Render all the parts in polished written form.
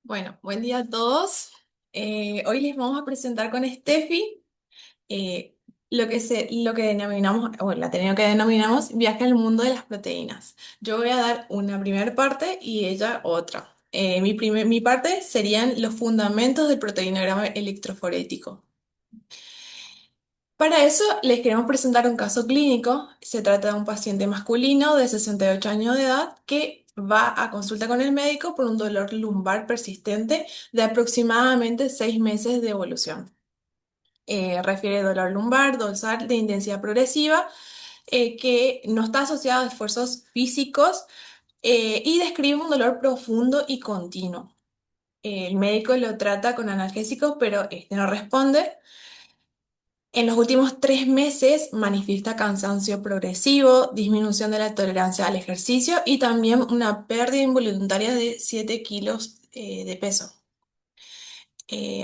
Bueno, buen día a todos. Hoy les vamos a presentar con Steffi eh, lo que denominamos, o la tarea que denominamos viaje al mundo de las proteínas. Yo voy a dar una primera parte y ella otra. Mi parte serían los fundamentos del proteinograma electroforético. Para eso les queremos presentar un caso clínico. Se trata de un paciente masculino de 68 años de edad que va a consulta con el médico por un dolor lumbar persistente de aproximadamente 6 meses de evolución. Refiere dolor lumbar, dorsal de intensidad progresiva, que no está asociado a esfuerzos físicos y describe un dolor profundo y continuo. El médico lo trata con analgésicos, pero este no responde. En los últimos 3 meses manifiesta cansancio progresivo, disminución de la tolerancia al ejercicio y también una pérdida involuntaria de 7 kilos de peso.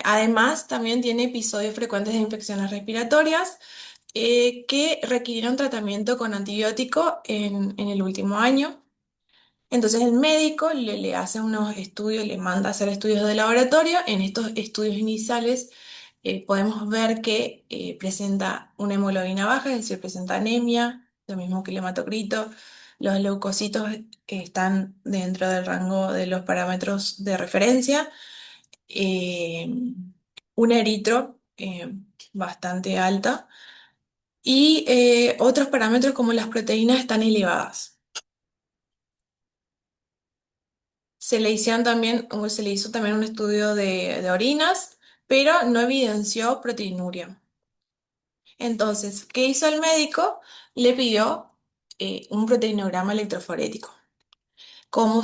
Además, también tiene episodios frecuentes de infecciones respiratorias que requirieron tratamiento con antibiótico en el último año. Entonces el médico le hace unos estudios, le manda a hacer estudios de laboratorio. En estos estudios iniciales podemos ver que presenta una hemoglobina baja, es decir, presenta anemia, lo mismo que el hematocrito. Los leucocitos están dentro del rango de los parámetros de referencia. eh, un eritro bastante alta y otros parámetros como las proteínas están elevadas. Se le hizo también un estudio de orinas, pero no evidenció proteinuria. Entonces, ¿qué hizo el médico? Le pidió un proteinograma electroforético. Como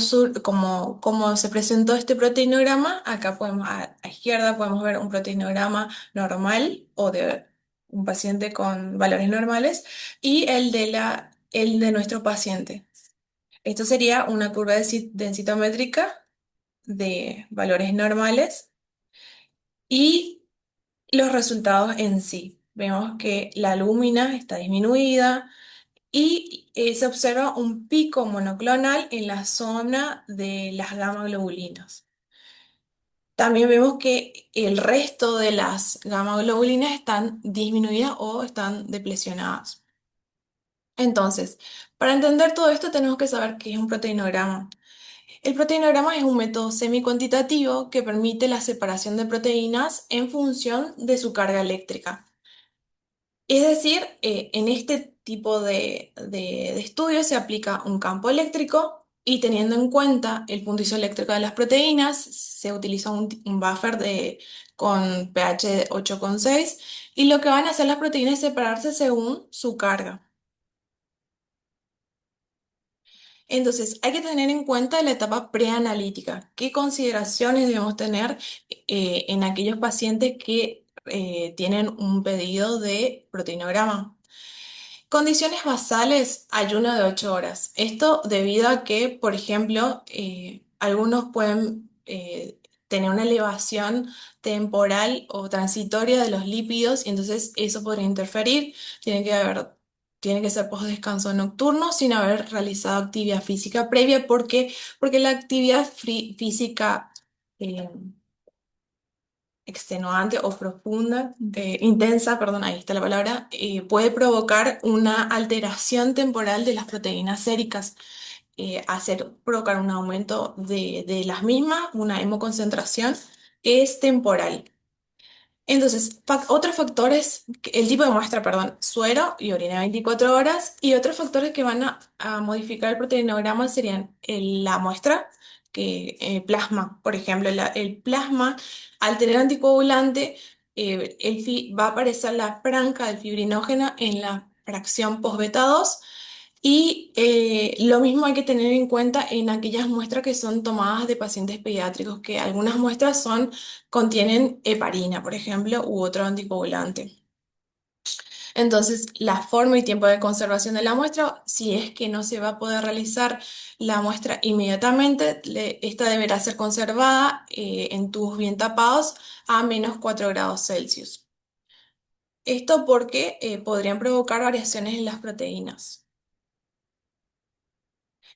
se presentó este proteinograma, acá podemos, a izquierda podemos ver un proteinograma normal o de un paciente con valores normales y el de nuestro paciente. Esto sería una curva densitométrica de valores normales y los resultados en sí. Vemos que la lúmina está disminuida y se observa un pico monoclonal en la zona de las gamma globulinas. También vemos que el resto de las gamma globulinas están disminuidas o están deplecionadas. Entonces, para entender todo esto tenemos que saber qué es un proteinograma. El proteinograma es un método semi-cuantitativo que permite la separación de proteínas en función de su carga eléctrica. Es decir, en este tipo de estudios se aplica un campo eléctrico y teniendo en cuenta el punto isoeléctrico de las proteínas, se utiliza un buffer con pH de 8,6 y lo que van a hacer las proteínas es separarse según su carga. Entonces, hay que tener en cuenta la etapa preanalítica. ¿Qué consideraciones debemos tener en aquellos pacientes que tienen un pedido de proteinograma? Condiciones basales, ayuno de 8 horas. Esto debido a que, por ejemplo, algunos pueden tener una elevación temporal o transitoria de los lípidos y entonces eso podría interferir. Tiene que haber, tiene que ser post-descanso nocturno sin haber realizado actividad física previa. ¿Por qué? Porque la actividad física eh, extenuante o profunda, intensa, perdón, ahí está la palabra, puede provocar una alteración temporal de las proteínas séricas, provocar un aumento de las mismas, una hemoconcentración que es temporal. Entonces, otros factores, el tipo de muestra, perdón, suero y orina 24 horas, y otros factores que van a modificar el proteinograma serían la muestra, plasma, por ejemplo, el plasma, al tener anticoagulante, va a aparecer la franca del fibrinógeno en la fracción post-beta 2 y lo mismo hay que tener en cuenta en aquellas muestras que son tomadas de pacientes pediátricos, que algunas muestras contienen heparina, por ejemplo, u otro anticoagulante. Entonces, la forma y tiempo de conservación de la muestra, si es que no se va a poder realizar la muestra inmediatamente, esta deberá ser conservada en tubos bien tapados a -4 °C. Esto porque podrían provocar variaciones en las proteínas.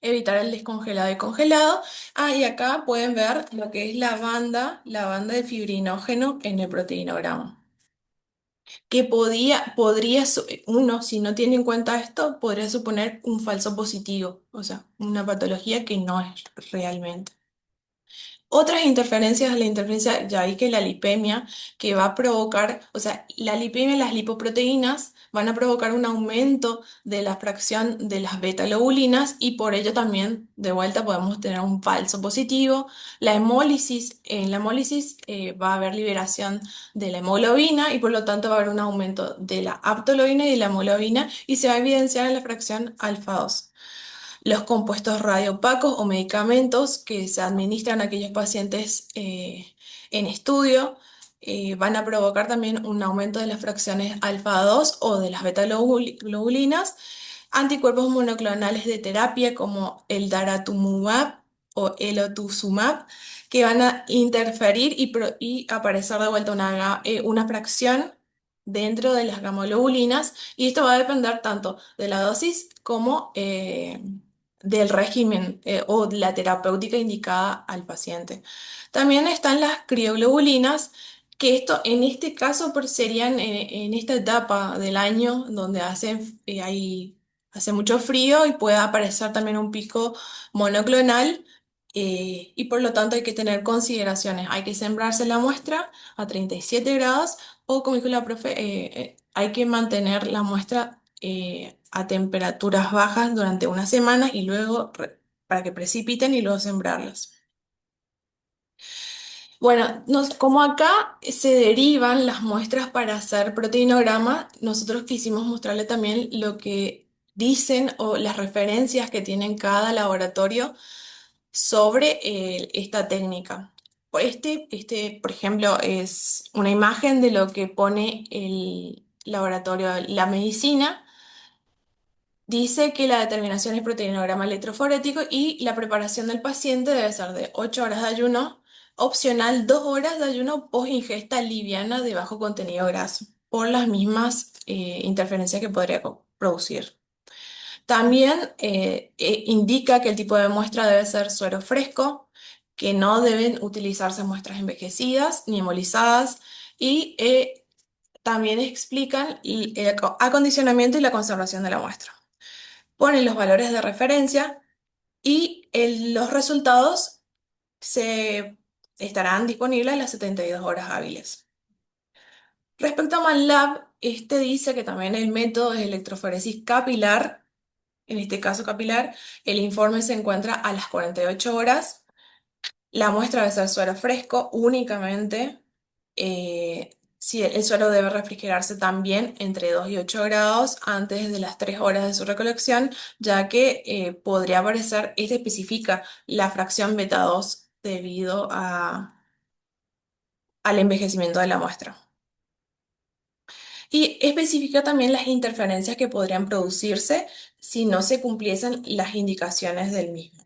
evitar el descongelado y congelado. Ah, y acá pueden ver lo que es la banda de fibrinógeno en el proteinograma. Que uno, si no tiene en cuenta esto, podría suponer un falso positivo, o sea, una patología que no es realmente. Otras interferencias, la interferencia, ya vi que la lipemia, que va a provocar, o sea, la lipemia y las lipoproteínas van a provocar un aumento de la fracción de las beta-globulinas y por ello también, de vuelta, podemos tener un falso positivo. La hemólisis, en la hemólisis va a haber liberación de la hemoglobina y por lo tanto va a haber un aumento de la aptoglobina y de la hemoglobina y se va a evidenciar en la fracción alfa 2. Los compuestos radiopacos o medicamentos que se administran a aquellos pacientes en estudio van a provocar también un aumento de las fracciones alfa 2 o de las beta-globulinas. Anticuerpos monoclonales de terapia como el daratumumab o elotuzumab que van a interferir y aparecer de vuelta una fracción dentro de las gamma-globulinas y esto va a depender tanto de la dosis como del régimen o de la terapéutica indicada al paciente. También están las crioglobulinas, que esto en este caso serían en esta etapa del año donde hace mucho frío y puede aparecer también un pico monoclonal. Y por lo tanto hay que tener consideraciones. Hay que sembrarse la muestra a 37 grados o, como dijo la profe, hay que mantener la muestra a temperaturas bajas durante una semana y luego para que precipiten y luego sembrarlas. Bueno, como acá se derivan las muestras para hacer proteinograma, nosotros quisimos mostrarle también lo que dicen o las referencias que tienen cada laboratorio sobre esta técnica. Por ejemplo, es una imagen de lo que pone el laboratorio La Medicina. Dice que la determinación es proteinograma electroforético y la preparación del paciente debe ser de 8 horas de ayuno, opcional 2 horas de ayuno post ingesta liviana de bajo contenido graso, por las mismas interferencias que podría producir. También indica que el tipo de muestra debe ser suero fresco, que no deben utilizarse muestras envejecidas ni hemolizadas y también explican el acondicionamiento y la conservación de la muestra. Ponen los valores de referencia y los resultados se estarán disponibles a las 72 horas hábiles. Respecto a MATLAB, este dice que también el método es electroforesis capilar, en este caso capilar, el informe se encuentra a las 48 horas. La muestra debe ser suero fresco únicamente. Si el suero debe refrigerarse también entre 2 y 8 grados antes de las 3 horas de su recolección, ya que podría aparecer, este especifica la fracción beta 2 debido al envejecimiento de la muestra. Y especifica también las interferencias que podrían producirse si no se cumpliesen las indicaciones del mismo.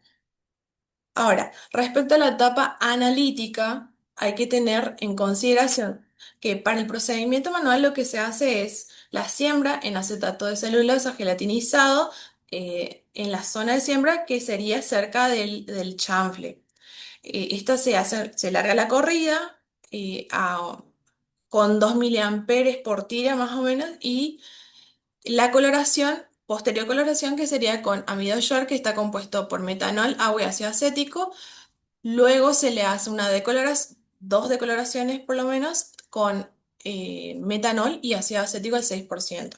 Ahora, respecto a la etapa analítica, hay que tener en consideración que para el procedimiento manual lo que se hace es la siembra en acetato de celulosa gelatinizado en la zona de siembra que sería cerca del chanfle. Esta se larga la corrida eh, a- con 2 miliamperes por tira más o menos y la coloración, posterior coloración que sería con amido York que está compuesto por metanol, agua y ácido acético. Luego se le hace dos decoloraciones por lo menos con metanol y ácido acético al 6%.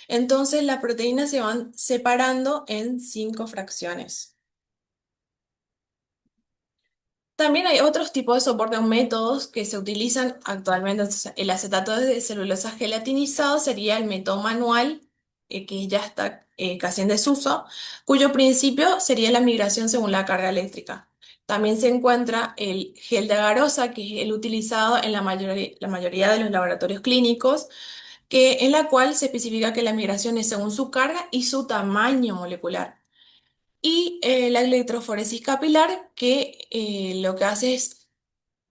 Entonces las proteínas se van separando en 5 fracciones. También hay otros tipos de soporte o métodos que se utilizan actualmente. Entonces, el acetato de celulosa gelatinizado sería el método manual, que ya está casi en desuso, cuyo principio sería la migración según la carga eléctrica. También se encuentra el gel de agarosa, que es el utilizado en la mayoría de los laboratorios clínicos, en la cual se especifica que la migración es según su carga y su tamaño molecular. Y la electroforesis capilar, que lo que hace es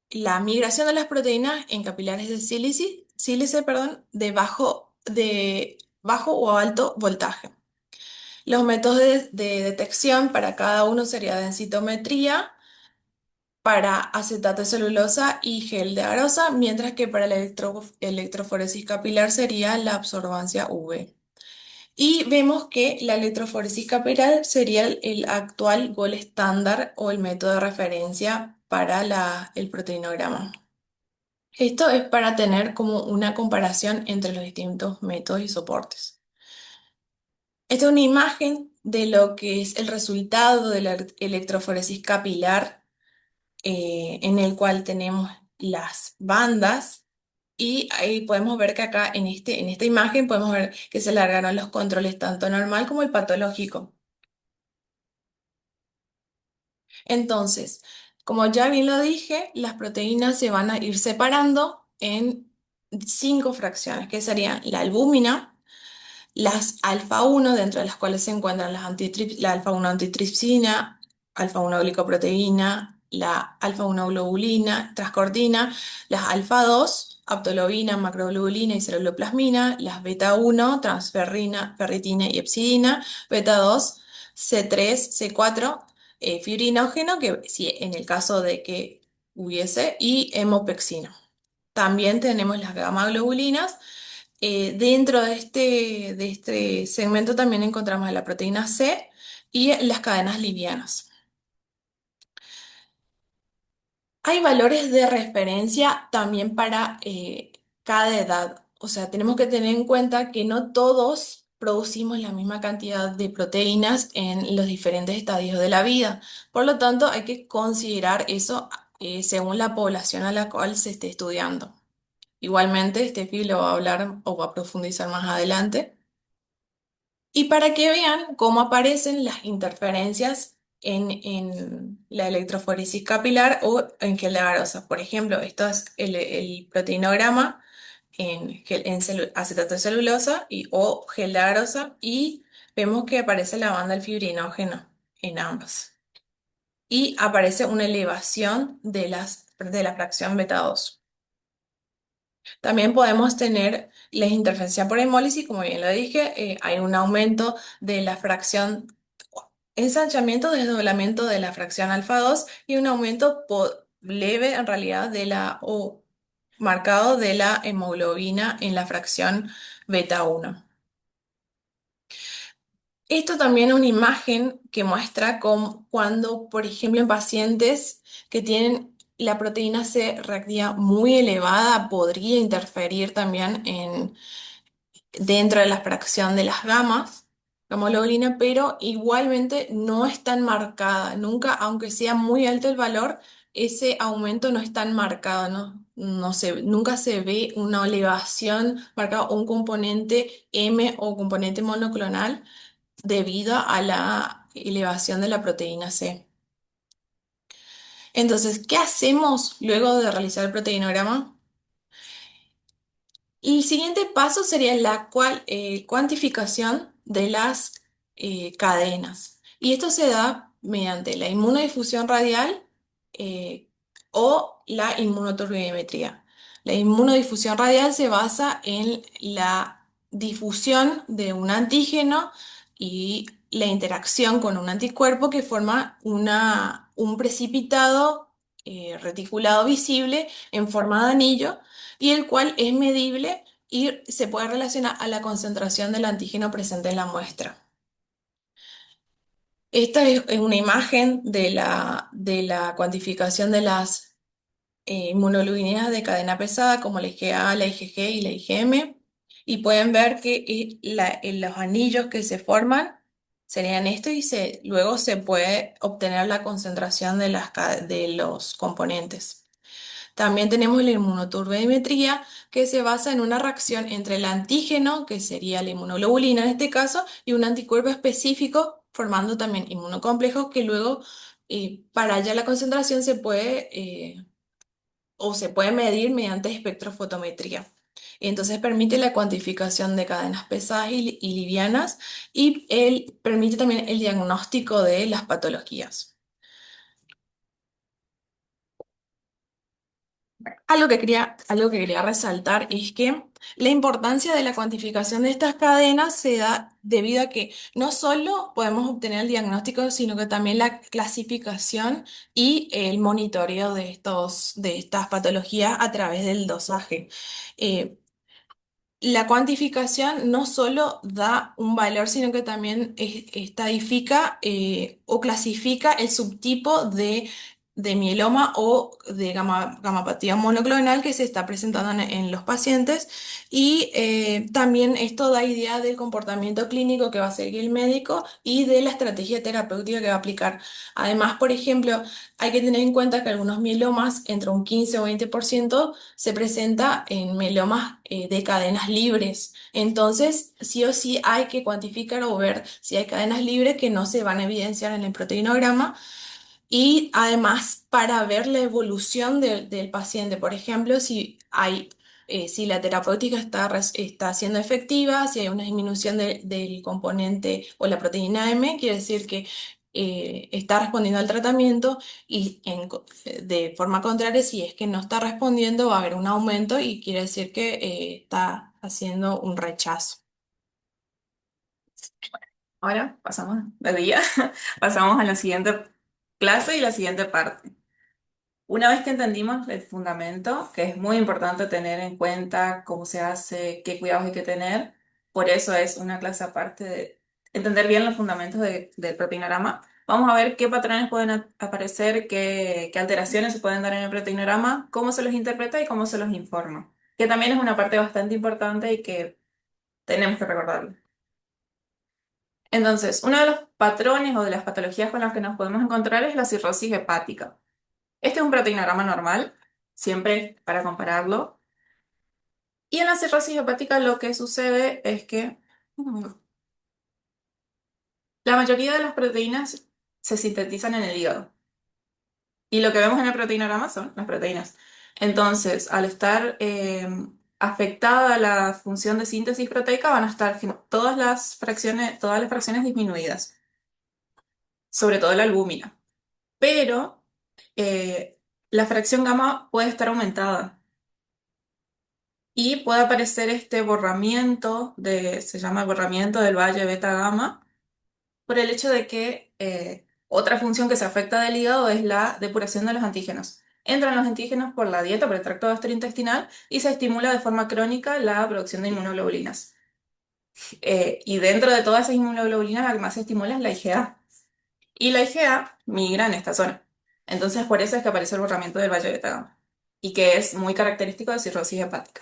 la migración de las proteínas en capilares de sílice, perdón, de bajo o alto voltaje. Los métodos de detección para cada uno sería densitometría, para acetato de celulosa y gel de arosa, mientras que para la electroforesis capilar sería la absorbancia UV. Y vemos que la electroforesis capilar sería el actual gol estándar o el método de referencia para el proteinograma. Esto es para tener como una comparación entre los distintos métodos y soportes. Esta es una imagen de lo que es el resultado de la electroforesis capilar, en el cual tenemos las bandas y ahí podemos ver que acá en esta imagen podemos ver que se largaron los controles tanto normal como el patológico. Entonces, como ya bien lo dije, las proteínas se van a ir separando en 5 fracciones, que serían la albúmina, las alfa-1, dentro de las cuales se encuentran la alfa-1 antitripsina, alfa-1 glicoproteína, la alfa-1 globulina, transcortina, las alfa-2, aptologina, macroglobulina y ceruloplasmina, las beta-1, transferrina, ferritina y epsidina, beta-2, C3, C4, fibrinógeno, que si en el caso de que hubiese, y hemopexina. También tenemos las gamma globulinas. Dentro de este segmento también encontramos la proteína C y las cadenas livianas. Hay valores de referencia también para cada edad. O sea, tenemos que tener en cuenta que no todos producimos la misma cantidad de proteínas en los diferentes estadios de la vida. Por lo tanto, hay que considerar eso según la población a la cual se esté estudiando. Igualmente, Steffi lo va a hablar o va a profundizar más adelante. Y para que vean cómo aparecen las interferencias en la electroforesis capilar o en gel de agarose. Por ejemplo, esto es el proteinograma en acetato de celulosa o gel de agarose y vemos que aparece la banda del fibrinógeno en ambas. Y aparece una elevación de la fracción beta 2. También podemos tener la interferencia por hemólisis, como bien lo dije, hay un aumento de la fracción, ensanchamiento, desdoblamiento de la fracción alfa 2 y un aumento leve en realidad o marcado de la hemoglobina en la fracción beta 1. Esto también es una imagen que muestra cuando, por ejemplo, en pacientes que tienen la proteína C reactiva muy elevada, podría interferir también dentro de la fracción de las gamas, gamma globulina, pero igualmente no es tan marcada. Nunca, aunque sea muy alto el valor, ese aumento no es tan marcado, ¿no? Nunca se ve una elevación marcada o un componente M o componente monoclonal debido a la elevación de la proteína C. Entonces, ¿qué hacemos luego de realizar el proteinograma? El siguiente paso sería la cuantificación de las cadenas. Y esto se da mediante la inmunodifusión radial eh, o la inmunoturbidimetría. La inmunodifusión radial se basa en la difusión de un antígeno y la interacción con un anticuerpo que forma un precipitado reticulado visible en forma de anillo y el cual es medible y se puede relacionar a la concentración del antígeno presente en la muestra. Esta es una imagen de la cuantificación de las inmunoglobulinas de cadena pesada, como la IgA, la IgG y la IgM, y pueden ver que los anillos que se forman serían estos y luego se puede obtener la concentración de los componentes. También tenemos la inmunoturbidimetría, que se basa en una reacción entre el antígeno, que sería la inmunoglobulina en este caso, y un anticuerpo específico, formando también inmunocomplejos, que luego, para hallar la concentración, se puede medir mediante espectrofotometría. Entonces permite la cuantificación de cadenas pesadas y livianas y permite también el diagnóstico de las patologías. Algo que quería resaltar es que la importancia de la cuantificación de estas cadenas se da debido a que no solo podemos obtener el diagnóstico, sino que también la clasificación y el monitoreo de estas patologías a través del dosaje. Eh, la cuantificación no solo da un valor, sino que también estadifica o clasifica el subtipo de mieloma o de gamapatía monoclonal que se está presentando en los pacientes. Y también esto da idea del comportamiento clínico que va a seguir el médico y de la estrategia terapéutica que va a aplicar. Además, por ejemplo, hay que tener en cuenta que algunos mielomas, entre un 15 o 20%, se presenta en melomas de cadenas libres. Entonces, sí o sí hay que cuantificar o ver si hay cadenas libres que no se van a evidenciar en el proteinograma y además para ver la evolución del paciente. Por ejemplo, si la terapéutica está siendo efectiva, si hay una disminución del componente o la proteína M, quiere decir que está respondiendo al tratamiento y de forma contraria, si es que no está respondiendo, va a haber un aumento y quiere decir que está haciendo un rechazo. Ahora pasamos de día, pasamos a la siguiente clase y la siguiente parte. Una vez que entendimos el fundamento, que es muy importante tener en cuenta cómo se hace, qué cuidados hay que tener, por eso es una clase aparte de entender bien los fundamentos del proteinograma. Vamos a ver qué patrones pueden aparecer, qué alteraciones se pueden dar en el proteinograma, cómo se los interpreta y cómo se los informa, que también es una parte bastante importante y que tenemos que recordarlo. Entonces, uno de los patrones o de las patologías con las que nos podemos encontrar es la cirrosis hepática. Este es un proteinograma normal, siempre para compararlo. Y en la cirrosis hepática lo que sucede es que la mayoría de las proteínas se sintetizan en el hígado. Y lo que vemos en el proteinograma son las proteínas. Entonces, al estar afectada la función de síntesis proteica, van a estar todas las fracciones disminuidas, sobre todo la albúmina. Pero eh, la fracción gamma puede estar aumentada y puede aparecer este borramiento se llama el borramiento del valle beta gamma, por el hecho de que otra función que se afecta del hígado es la depuración de los antígenos. Entran los antígenos por la dieta, por el tracto gastrointestinal, y se estimula de forma crónica la producción de inmunoglobulinas. Y dentro de todas esas inmunoglobulinas, la que más se estimula es la IgA. Y la IgA migra en esta zona. Entonces, por eso es que aparece el borramiento del valle beta gamma, y que es muy característico de cirrosis hepática.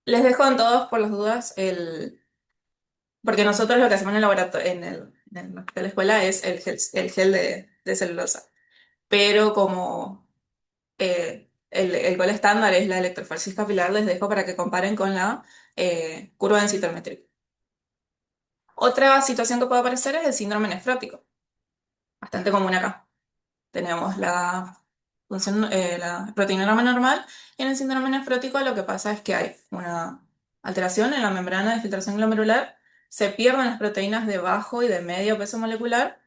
Les dejo en todos por las dudas porque nosotros lo que hacemos en el laboratorio, de la escuela es el gel de celulosa. Pero como el gol estándar es la electroforesis capilar, les dejo para que comparen con la curva densitométrica. Otra situación que puede aparecer es el síndrome nefrótico, bastante común acá. Tenemos la proteinograma normal y en el síndrome nefrótico lo que pasa es que hay una alteración en la membrana de filtración glomerular, se pierden las proteínas de bajo y de medio peso molecular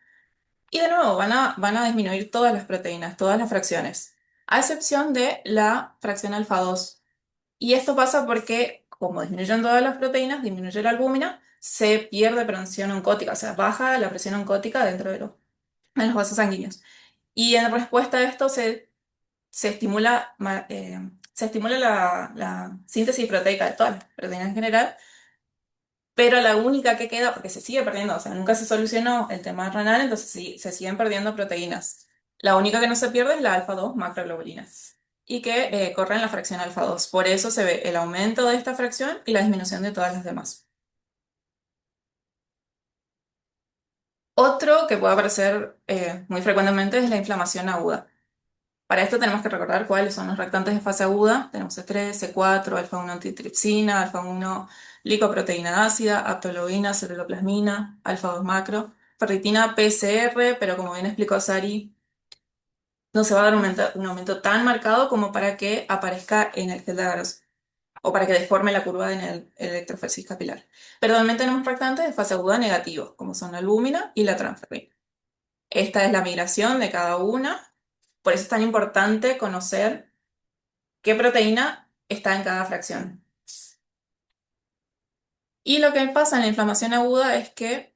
y de nuevo van a disminuir todas las proteínas, todas las fracciones, a excepción de la fracción alfa 2. Y esto pasa porque como disminuyen todas las proteínas, disminuye la albúmina, se pierde presión oncótica, o sea, baja la presión oncótica dentro de los vasos sanguíneos. Y en respuesta a esto se estimula la síntesis proteica de todas las proteínas en general, pero la única que queda, porque se sigue perdiendo, o sea, nunca se solucionó el tema renal, entonces sí, se siguen perdiendo proteínas. La única que no se pierde es la alfa 2 macroglobulina y que corre en la fracción alfa 2. Por eso se ve el aumento de esta fracción y la disminución de todas las demás. Otro que puede aparecer muy frecuentemente es la inflamación aguda. Para esto tenemos que recordar cuáles son los reactantes de fase aguda. Tenemos C3, C4, alfa-1 antitripsina, alfa-1 glicoproteína ácida, aptologina, ceruloplasmina, alfa-2 macro, ferritina PCR, pero como bien explicó Sari, no se va a dar un aumento tan marcado como para que aparezca en el gel de agarose o para que deforme la curva en el electroforesis capilar. Pero también tenemos reactantes de fase aguda negativos, como son la albúmina y la transferrina. Esta es la migración de cada una, por eso es tan importante conocer qué proteína está en cada fracción. Y lo que pasa en la inflamación aguda es que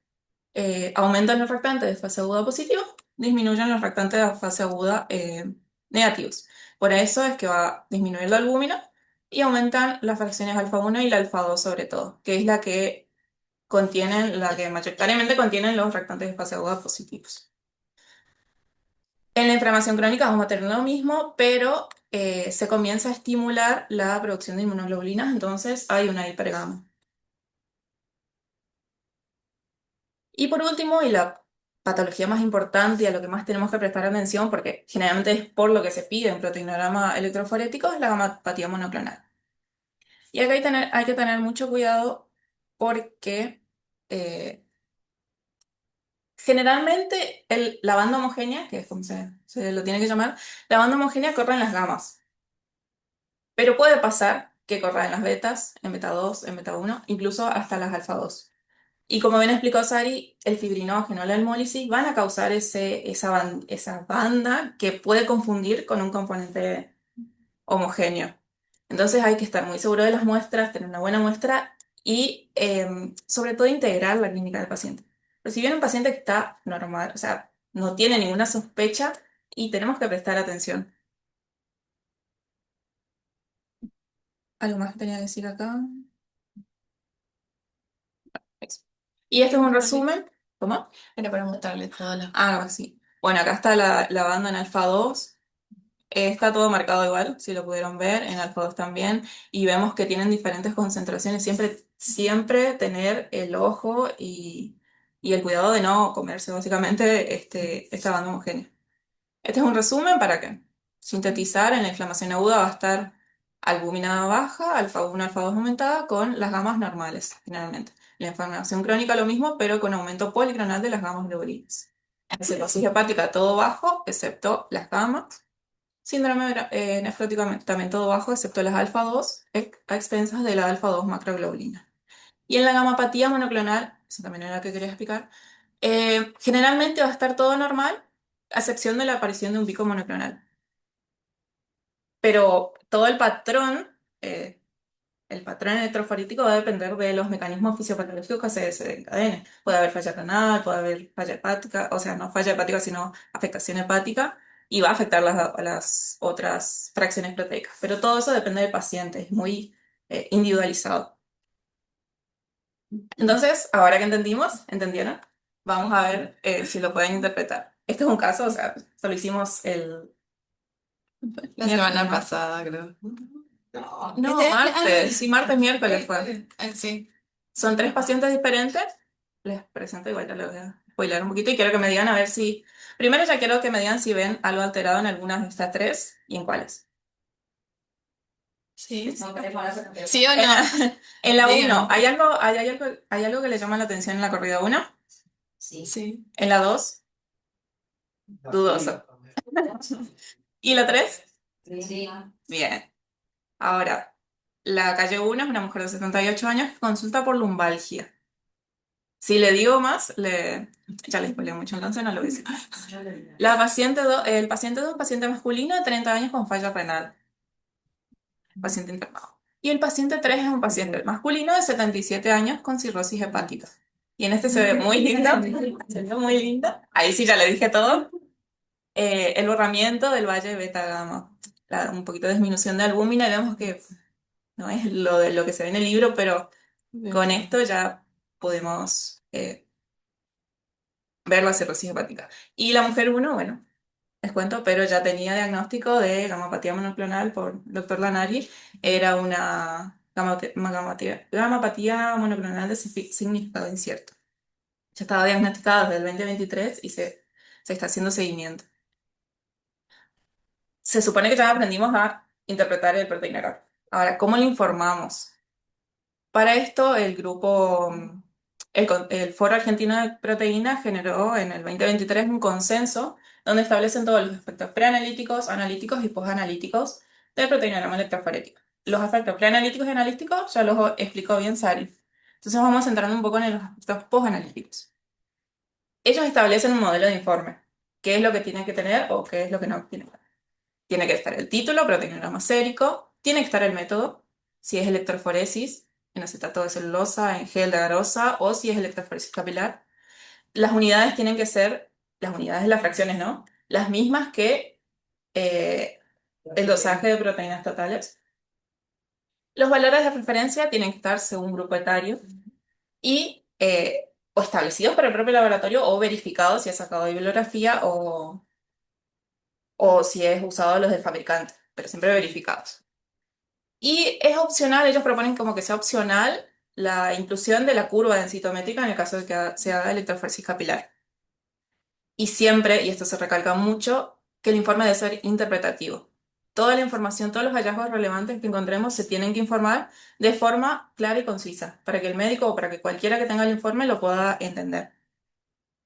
aumentan los reactantes de fase aguda positivos, disminuyen los reactantes de fase aguda negativos. Por eso es que va a disminuir la albúmina y aumentan las fracciones alfa 1 y la alfa 2 sobre todo, que es la que mayoritariamente contienen los reactantes de fase aguda positivos. En la inflamación crónica vamos a tener lo mismo, pero se comienza a estimular la producción de inmunoglobulinas, entonces hay una hipergama. Y por último, y la patología más importante y a lo que más tenemos que prestar atención, porque generalmente es por lo que se pide en proteinograma electroforético, es la gamapatía monoclonal. Y acá hay que tener mucho cuidado porque eh, generalmente la banda homogénea, que es como se lo tiene que llamar, la banda homogénea corre en las gamas, pero puede pasar que corra en las betas, en beta 2, en beta 1, incluso hasta las alfa 2. Y como bien explicó Sari, el fibrinógeno, la hemólisis van a causar esa banda que puede confundir con un componente homogéneo. Entonces hay que estar muy seguro de las muestras, tener una buena muestra y sobre todo integrar la clínica del paciente. Pero si bien un paciente que está normal, o sea, no tiene ninguna sospecha y tenemos que prestar atención. ¿Algo más que tenía que decir acá? Eso. Y este es un resumen. ¿Cómo? Era para mostrarle todas las... Ah, sí. Bueno, acá está la banda en alfa 2. Está todo marcado igual, si lo pudieron ver, en alfa 2 también. Y vemos que tienen diferentes concentraciones. Siempre tener el ojo y el cuidado de no comerse básicamente esta banda homogénea. Este es un resumen para que sintetizar en la inflamación aguda va a estar albúmina baja, alfa 1, alfa 2 aumentada, con las gamas normales, generalmente. La inflamación crónica lo mismo, pero con aumento policlonal de las gamas globulinas. Cetosis hepática todo bajo, excepto las gamas. Síndrome nefrótico también todo bajo, excepto las alfa 2, a expensas de la alfa 2 macroglobulina. Y en la gamapatía monoclonal, eso también era lo que quería explicar, generalmente va a estar todo normal, a excepción de la aparición de un pico monoclonal. Pero todo el patrón electroforítico va a depender de los mecanismos fisiopatológicos que se desencadenen. Puede haber falla renal, puede haber falla hepática, o sea, no falla hepática, sino afectación hepática, y va a afectar a las otras fracciones proteicas. Pero todo eso depende del paciente, es muy individualizado. Entonces, ahora que ¿entendieron? Vamos a ver si lo pueden interpretar. Este es un caso, o sea, solo hicimos el La miércoles, semana ¿no? pasada, creo. No, martes, sí, martes, miércoles fue. Sí. Son tres pacientes diferentes. Les presento, igual ya les voy a spoiler un poquito y quiero que me digan a ver si. Primero ya quiero que me digan si ven algo alterado en algunas de estas tres y en cuáles. Sí. No, ¿Sí o En no? la, en la Dígame. 1, ¿hay algo que le llama la atención en la corrida 1? Sí. En la 2, dudoso. ¿Y la 3? Bien. Ahora, la calle 1 es una mujer de 78 años que consulta por lumbalgia. Si le digo más, ya le spoileo mucho, entonces no lo voy a decir. El paciente 2 es un paciente masculino de 30 años con falla renal, paciente internado. Y el paciente 3 es un paciente masculino de 77 años con cirrosis hepática. Y en este se ve muy linda, se ve muy linda. Ahí sí ya le dije todo. El borramiento del valle beta gamma, un poquito de disminución de albúmina y vemos que no es lo de lo que se ve en el libro, pero con esto ya podemos ver la cirrosis hepática. Y la mujer uno, bueno, les cuento, pero ya tenía diagnóstico de gamapatía monoclonal por doctor Lanari. Era una gamapatía monoclonal de significado incierto. Ya estaba diagnosticada desde el 2023 y se está haciendo seguimiento. Se supone que ya aprendimos a interpretar el proteína. Ahora, ¿cómo le informamos? Para esto, el Foro Argentino de Proteínas generó en el 2023 un consenso donde establecen todos los aspectos preanalíticos, analíticos y posanalíticos del proteinograma electroforético. Los aspectos preanalíticos y analíticos ya los explicó bien Sari. Entonces vamos centrando un poco en los aspectos posanalíticos. Ellos establecen un modelo de informe, qué es lo que tiene que tener o qué es lo que no tiene que tener. Tiene que estar el título, proteinograma sérico, tiene que estar el método, si es electroforesis, en acetato de celulosa, en gel de agarrosa, o si es electroforesis capilar. Las unidades tienen que ser, las unidades de las fracciones, ¿no? Las mismas que eh, el dosaje de proteínas totales. Los valores de referencia tienen que estar según grupo etario y o establecidos por el propio laboratorio o verificados si es sacado de bibliografía o si es usado los del fabricante, pero siempre verificados. Y es opcional, ellos proponen como que sea opcional la inclusión de la curva densitométrica en el caso de que se haga electroforesis capilar. Y siempre, y esto se recalca mucho, que el informe debe ser interpretativo. Toda la información, todos los hallazgos relevantes que encontremos se tienen que informar de forma clara y concisa, para que el médico o para que cualquiera que tenga el informe lo pueda entender.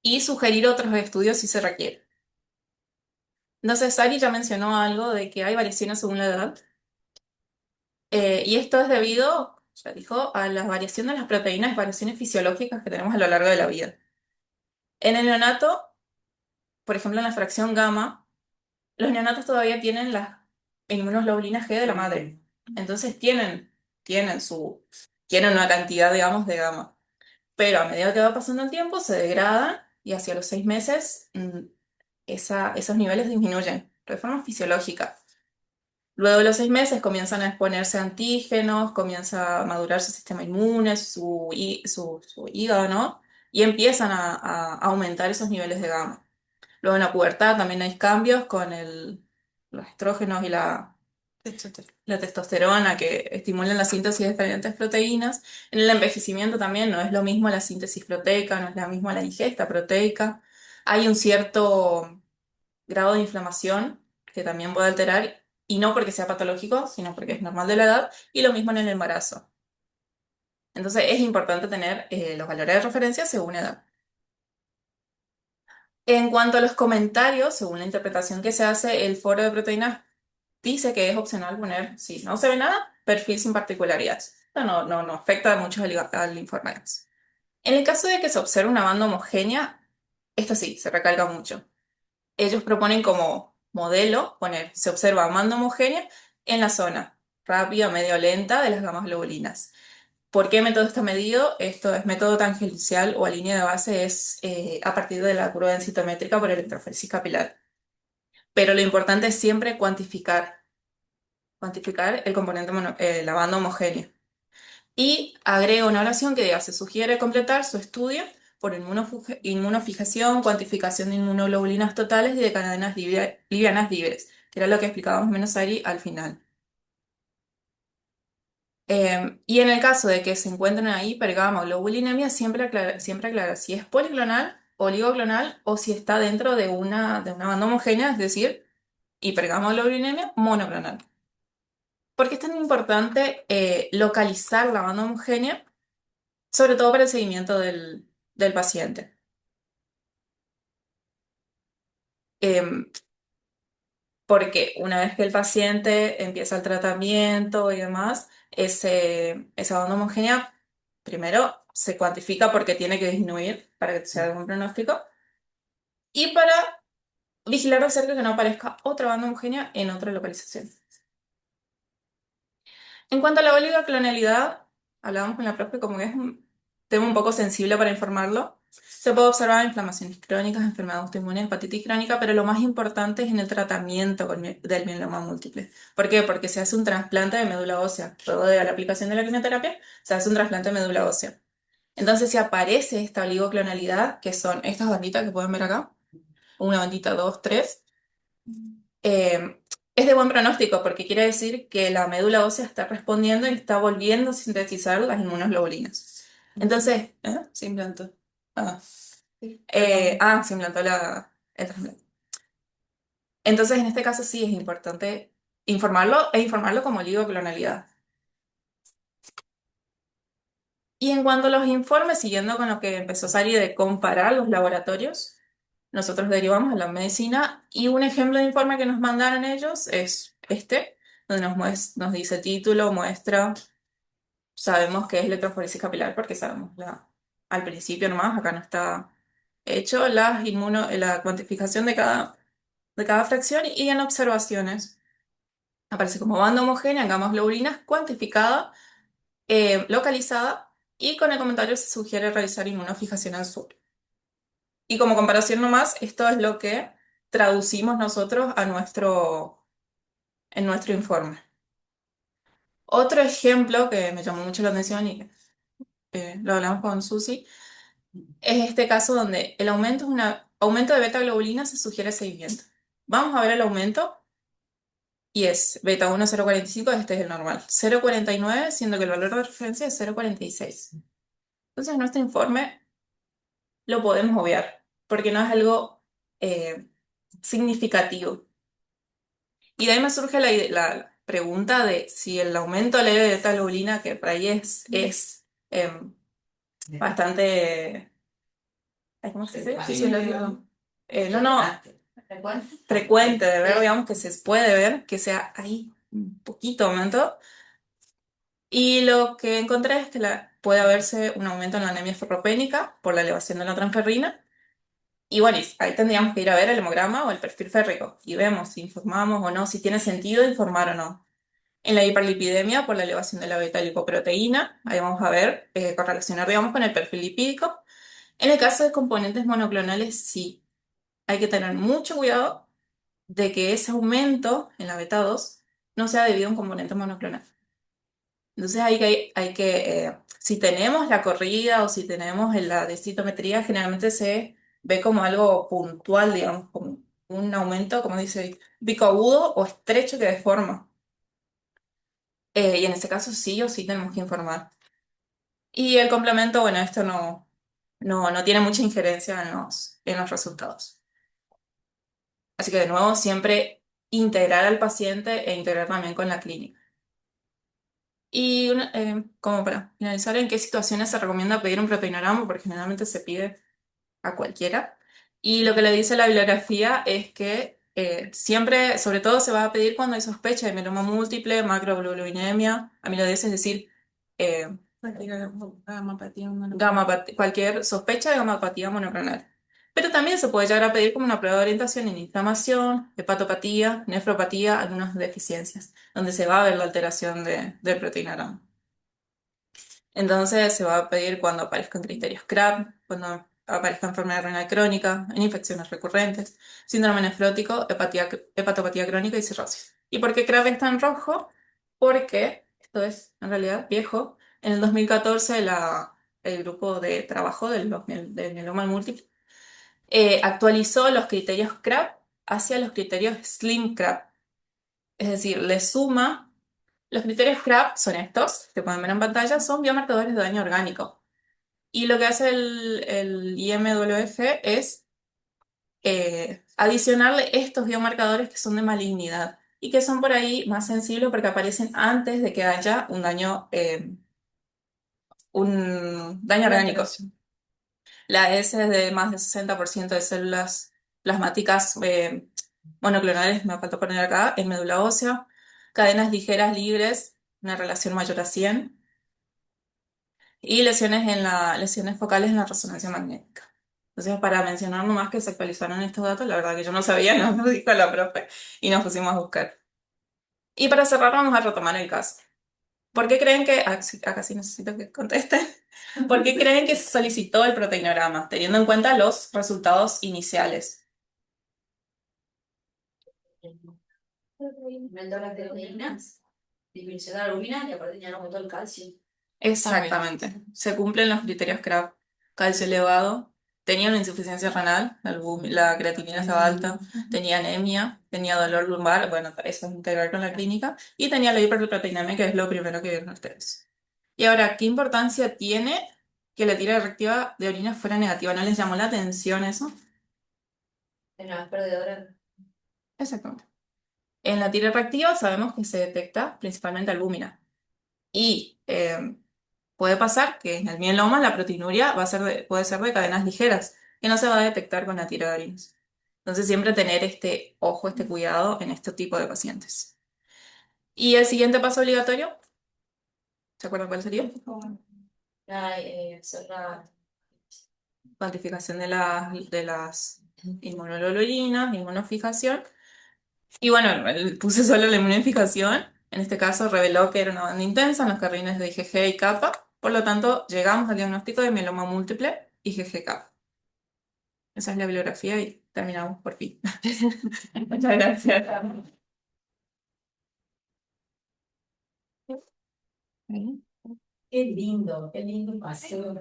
Y sugerir otros estudios si se requiere. Entonces, Sari ya mencionó algo de que hay variaciones según la edad, y esto es debido, ya dijo, a la variación de las proteínas, variaciones fisiológicas que tenemos a lo largo de la vida. En el neonato, por ejemplo, en la fracción gamma, los neonatos todavía tienen las inmunoglobulinas G de la madre. Entonces tienen una cantidad, digamos, de gamma. Pero a medida que va pasando el tiempo, se degradan y hacia los 6 meses esos niveles disminuyen de forma fisiológica. Luego de los 6 meses comienzan a exponerse a antígenos, comienza a madurar su sistema inmune, su hígado, ¿no? Y empiezan a aumentar esos niveles de gamma. Luego en la pubertad también hay cambios con los estrógenos y la testosterona que estimulan la síntesis de diferentes proteínas. En el envejecimiento también no es lo mismo la síntesis proteica, no es lo mismo la ingesta proteica. Hay un cierto grado de inflamación que también puede alterar, y no porque sea patológico, sino porque es normal de la edad, y lo mismo en el embarazo. Entonces es importante tener los valores de referencia según edad. En cuanto a los comentarios, según la interpretación que se hace, el foro de proteínas dice que es opcional poner, si no se ve nada, perfil sin particularidades. Esto no afecta mucho al informe. En el caso de que se observe una banda homogénea, esto sí, se recalca mucho. Ellos proponen como modelo poner, se observa banda homogénea en la zona rápida, medio lenta de las gamas globulinas. ¿Por qué método está medido? Esto es método tangencial o a línea de base, es a partir de la curva densitométrica por electroforesis capilar. Pero lo importante es siempre cuantificar el componente, la banda homogénea. Y agrega una oración que diga, se sugiere completar su estudio por inmunofijación, cuantificación de inmunoglobulinas totales y de cadenas livianas libres, que era lo que explicaba más o menos Ari al final. Y en el caso de que se encuentren ahí hipergamma siempre aclara si es policlonal, oligoclonal o si está dentro de una banda homogénea, es decir, hipergamma monoclonal. ¿Por qué es tan importante localizar la banda homogénea? Sobre todo para el seguimiento del paciente. Em, Porque una vez que el paciente empieza el tratamiento y demás, esa banda homogénea primero se cuantifica porque tiene que disminuir para que sea algún pronóstico y para vigilar de cerca que no aparezca otra banda homogénea en otra localización. En cuanto a la oligoclonalidad, hablábamos con la profe como que es un tema un poco sensible para informarlo. Se puede observar inflamaciones crónicas, enfermedad autoinmune, hepatitis crónica, pero lo más importante es en el tratamiento del mieloma múltiple. ¿Por qué? Porque se hace un trasplante de médula ósea. Luego de la aplicación de la quimioterapia, se hace un trasplante de médula ósea. Entonces, si aparece esta oligoclonalidad, que son estas banditas que pueden ver acá, una bandita, dos, tres, eh, es de buen pronóstico porque quiere decir que la médula ósea está respondiendo y está volviendo a sintetizar las inmunoglobulinas. Entonces, se implantó. Ah, sí, se implantó el trasplante. Entonces, en este caso sí es importante informarlo e informarlo como oligoclonalidad. Y en cuanto a los informes, siguiendo con lo que empezó Sari de comparar los laboratorios, nosotros derivamos a la medicina y un ejemplo de informe que nos mandaron ellos es este, donde nos dice título, muestra, sabemos que es electroforesis capilar porque sabemos al principio nomás, acá no está hecho, la cuantificación de cada de cada fracción y en observaciones aparece como banda homogénea en gamas globulinas cuantificada, localizada y con el comentario se sugiere realizar inmunofijación en sur. Y como comparación nomás, esto es lo que traducimos nosotros en nuestro informe. Otro ejemplo que me llamó mucho la atención y lo hablamos con Susi, es este caso donde el aumento es un aumento de beta globulina se sugiere seguimiento. Vamos a ver el aumento y es beta 1 0,45, este es el normal, 0,49, siendo que el valor de referencia es 0,46. Entonces, nuestro informe lo podemos obviar porque no es algo eh, significativo. Y de ahí me surge la pregunta de si el aumento leve de beta globulina, que por ahí es bastante, ay, ¿cómo se dice? Fisiológico. No, no, frecuente de ver, digamos que se puede ver que sea ahí un poquito aumento. Y lo que encontré es que puede haberse un aumento en la anemia ferropénica por la elevación de la transferrina. Y bueno, ahí tendríamos que ir a ver el hemograma o el perfil férrico y vemos si informamos o no, si tiene sentido informar o no. En la hiperlipidemia por la elevación de la beta-lipoproteína, ahí vamos a ver, correlacionar, digamos, con el perfil lipídico. En el caso de componentes monoclonales, sí, hay que tener mucho cuidado de que ese aumento en la beta 2 no sea debido a un componente monoclonal. Entonces si tenemos la corrida o si tenemos la densitometría, generalmente se ve como algo puntual, digamos, como un aumento, como dice, pico agudo o estrecho que deforma. Y en este caso sí o sí tenemos que informar. Y el complemento, bueno, esto no tiene mucha injerencia en los resultados. Así que de nuevo, siempre integrar al paciente e integrar también con la clínica. Y como para finalizar, ¿en qué situaciones se recomienda pedir un proteinograma? Porque generalmente se pide a cualquiera. Y lo que le dice la bibliografía es que siempre, sobre todo, se va a pedir cuando hay sospecha de mieloma múltiple, macroglobulinemia, amiloidosis, es decir, eh, cualquier sospecha de gamapatía monoclonal. Pero también se puede llegar a pedir como una prueba de orientación en inflamación, hepatopatía, nefropatía, algunas deficiencias, donde se va a ver la alteración del proteinograma. Entonces se va a pedir cuando aparezcan criterios CRAB, cuando aparezca enfermedad renal crónica, en infecciones recurrentes, síndrome nefrótico, hepatopatía crónica y cirrosis. ¿Y por qué CRAB está en rojo? Porque, esto es en realidad viejo, en el 2014 el grupo de trabajo del mieloma múltiple actualizó los criterios CRAB hacia los criterios Slim CRAB. Es decir, le suma. Los criterios CRAB son estos, que pueden ver en pantalla, son biomarcadores de daño orgánico. Y lo que hace el IMWG es adicionarle estos biomarcadores que son de malignidad y que son por ahí más sensibles porque aparecen antes de que haya un daño orgánico. La S es de más del 60% de células plasmáticas monoclonales, me falta poner acá, en médula ósea, cadenas ligeras libres, una relación mayor a 100 y lesiones focales en la resonancia magnética. Entonces, para mencionar nomás que se actualizaron estos datos, la verdad que yo no sabía, nos lo dijo la profe y nos pusimos a buscar. Y para cerrar, vamos a retomar el caso. ¿Por qué creen que, sí, acá sí necesito que contesten, ¿por qué creen que se solicitó el proteinograma, teniendo en cuenta los resultados iniciales? Aumento las proteínas, disminución de la albumina y aparte ya no aumentó el calcio. Exactamente. Se cumplen los criterios CRAB. Calcio elevado, tenía una insuficiencia renal, la creatinina estaba alta, tenía anemia, tenía dolor lumbar, bueno, eso es integral con la clínica, y tenía la hiperproteinemia, que es lo primero que vieron ustedes. Y ahora, ¿qué importancia tiene que la tira reactiva de orina fuera negativa? ¿No les llamó la atención eso? No es perdedora. Exactamente. En la tira reactiva sabemos que se detecta principalmente albúmina. Y puede pasar que en el mieloma la proteinuria puede ser de cadenas ligeras, que no se va a detectar con la tira de orinas. Entonces siempre tener este ojo, este cuidado en este tipo de pacientes. Y el siguiente paso obligatorio, ¿se acuerdan cuál sería? Hacer la Cuantificación de las inmunoglobulina, inmunofijación. Y bueno, puse solo la inmunofijación. En este caso reveló que era una banda intensa en los carrines de IgG y kappa. Por lo tanto, llegamos al diagnóstico de mieloma múltiple IgG-kappa. Esa es la bibliografía y terminamos por fin. Muchas gracias. Qué lindo paseo.